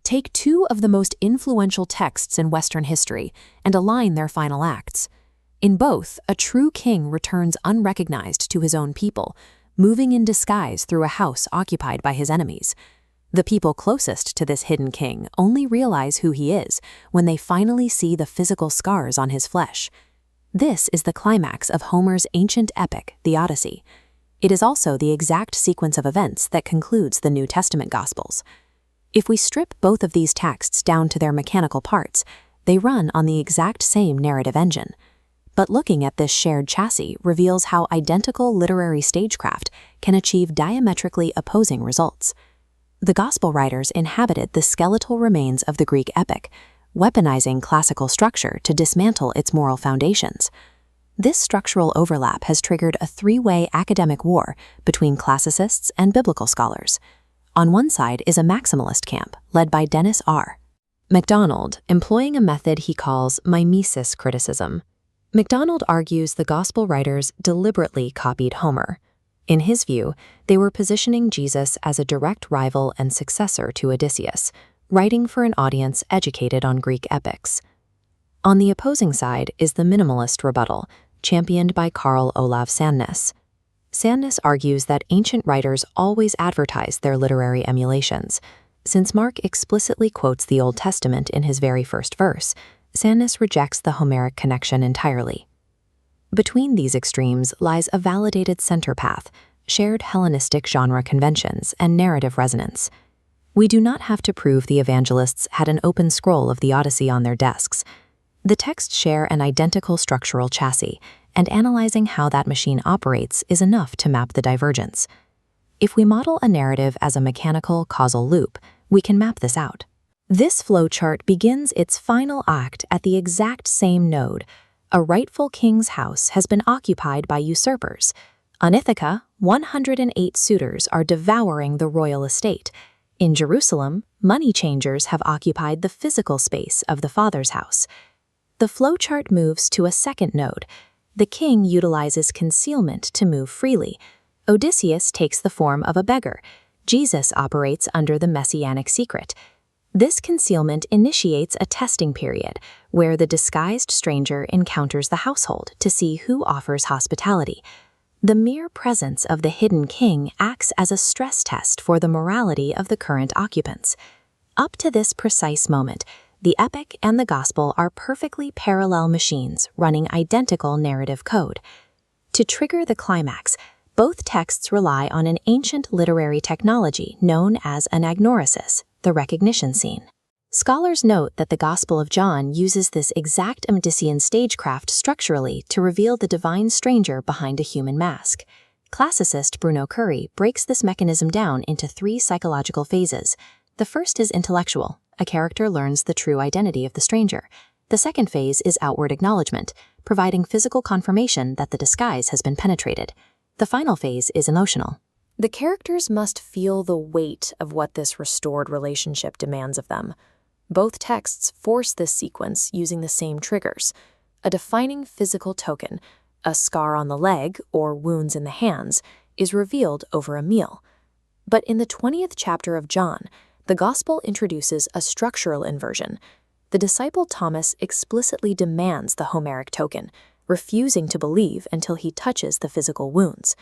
Take two of the most influential texts in Western history and align their final acts. In both, a true king returns unrecognized to his own people, moving in disguise through a house occupied by his enemies. The people closest to this hidden king only realize who he is when they finally see the physical scars on his flesh. This is the climax of Homer's ancient epic, the Odyssey. It is also the exact sequence of events that concludes the New Testament Gospels. If we strip both of these texts down to their mechanical parts, they run on the exact same narrative engine. But looking at this shared chassis reveals how identical literary stagecraft can achieve diametrically opposing results. The Gospel writers inhabited the skeletal remains of the Greek epic, weaponizing classical structure to dismantle its moral foundations. This structural overlap has triggered a three-way academic war between classicists and biblical scholars. On one side is a maximalist camp, led by Dennis R. MacDonald, employing a method he calls mimesis criticism. MacDonald argues the Gospel writers deliberately copied Homer. In his view, they were positioning Jesus as a direct rival and successor to Odysseus, writing for an audience educated on Greek epics. On the opposing side is the minimalist rebuttal, championed by Carl Olav Sandnes. Sandnes argues that ancient writers always advertised their literary emulations. Since Mark explicitly quotes the Old Testament in his very first verse, Sandnes rejects the Homeric connection entirely. Between these extremes lies a validated center path, shared Hellenistic genre conventions, and narrative resonance. We do not have to prove the evangelists had an open scroll of the Odyssey on their desks. The texts share an identical structural chassis, and analyzing how that machine operates is enough to map the divergence. If we model a narrative as a mechanical causal loop, we can map this out. This flowchart begins its final act at the exact same node. A rightful king's house has been occupied by usurpers. On Ithaca, 108 suitors are devouring the royal estate. In Jerusalem, money changers have occupied the physical space of the father's house. The flowchart moves to a second node. The king utilizes concealment to move freely. Odysseus takes the form of a beggar. Jesus operates under the messianic secret. This concealment initiates a testing period, where the disguised stranger encounters the household to see who offers hospitality. The mere presence of the hidden king acts as a stress test for the morality of the current occupants. Up to this precise moment, the epic and the gospel are perfectly parallel machines running identical narrative code. To trigger the climax, both texts rely on an ancient literary technology known as anagnorisis, the recognition scene. Scholars note that the Gospel of John uses this exact Odyssean stagecraft structurally to reveal the divine stranger behind a human mask. Classicist Bruno Curry breaks this mechanism down into three psychological phases. The first is intellectual. A character learns the true identity of the stranger. The second phase is outward acknowledgement, providing physical confirmation that the disguise has been penetrated. The final phase is emotional. The characters must feel the weight of what this restored relationship demands of them. Both texts force this sequence using the same triggers. A defining physical token, a scar on the leg or wounds in the hands, is revealed over a meal. But in the 20th chapter of John, the Gospel introduces a structural inversion. The disciple Thomas explicitly demands the Homeric token, refusing to believe until he touches the physical wounds.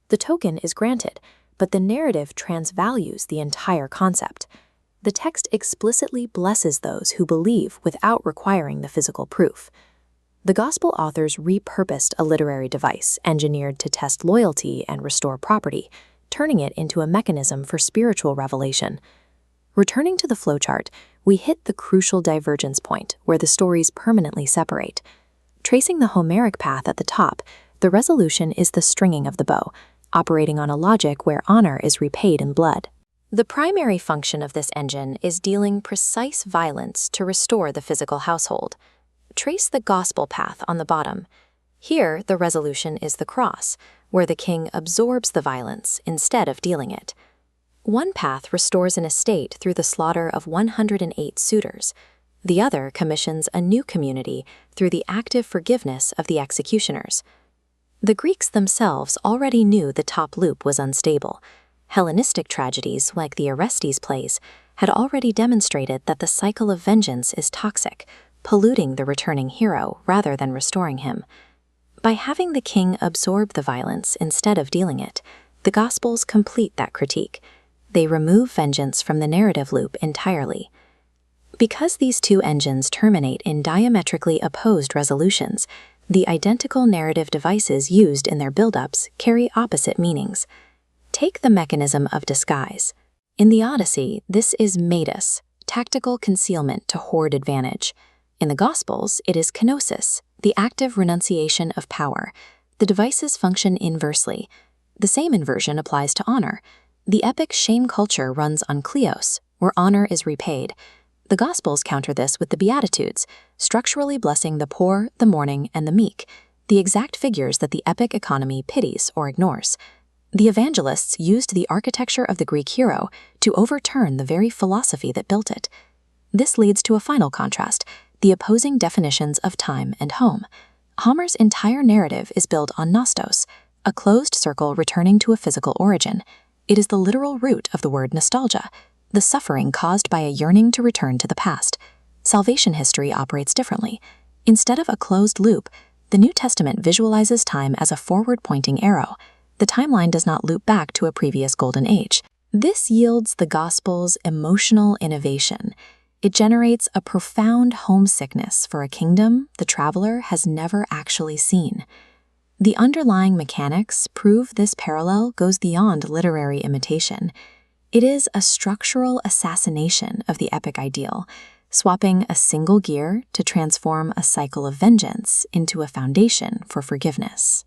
The token is granted, but the narrative transvalues the entire concept. The text explicitly blesses those who believe without requiring the physical proof. The Gospel authors repurposed a literary device engineered to test loyalty and restore property, turning it into a mechanism for spiritual revelation. Returning to the flowchart, we hit the crucial divergence point where the stories permanently separate. Tracing the Homeric path at the top, the resolution is the stringing of the bow, operating on a logic where honor is repaid in blood. The primary function of this engine is dealing precise violence to restore the physical household. Trace the gospel path on the bottom. Here, the resolution is the cross, where the king absorbs the violence instead of dealing it. One path restores an estate through the slaughter of 108 suitors. The other commissions a new community through the active forgiveness of the executioners. The Greeks themselves already knew the top loop was unstable. Hellenistic tragedies, like the Orestes plays, had already demonstrated that the cycle of vengeance is toxic, polluting the returning hero rather than restoring him. By having the king absorb the violence instead of dealing it, the Gospels complete that critique. They remove vengeance from the narrative loop entirely. Because these two engines terminate in diametrically opposed resolutions, the identical narrative devices used in their build-ups carry opposite meanings. Take the mechanism of disguise. In the Odyssey, this is matus, tactical concealment to hoard advantage. In the Gospels, it is kenosis, the active renunciation of power. The devices function inversely. The same inversion applies to honor. The epic shame culture runs on kleos, where honor is repaid. The Gospels counter this with the Beatitudes, structurally blessing the poor, the mourning, and the meek, the exact figures that the epic economy pities or ignores. The evangelists used the architecture of the Greek hero to overturn the very philosophy that built it. This leads to a final contrast, the opposing definitions of time and home. Homer's entire narrative is built on nostos, a closed circle returning to a physical origin. It is the literal root of the word nostalgia, the suffering caused by a yearning to return to the past. Salvation history operates differently. Instead of a closed loop, the New Testament visualizes time as a forward-pointing arrow. The timeline does not loop back to a previous golden age. This yields the Gospel's emotional innovation. It generates a profound homesickness for a kingdom the traveler has never actually seen. The underlying mechanics prove this parallel goes beyond literary imitation. It is a structural assassination of the epic ideal, swapping a single gear to transform a cycle of vengeance into a foundation for forgiveness.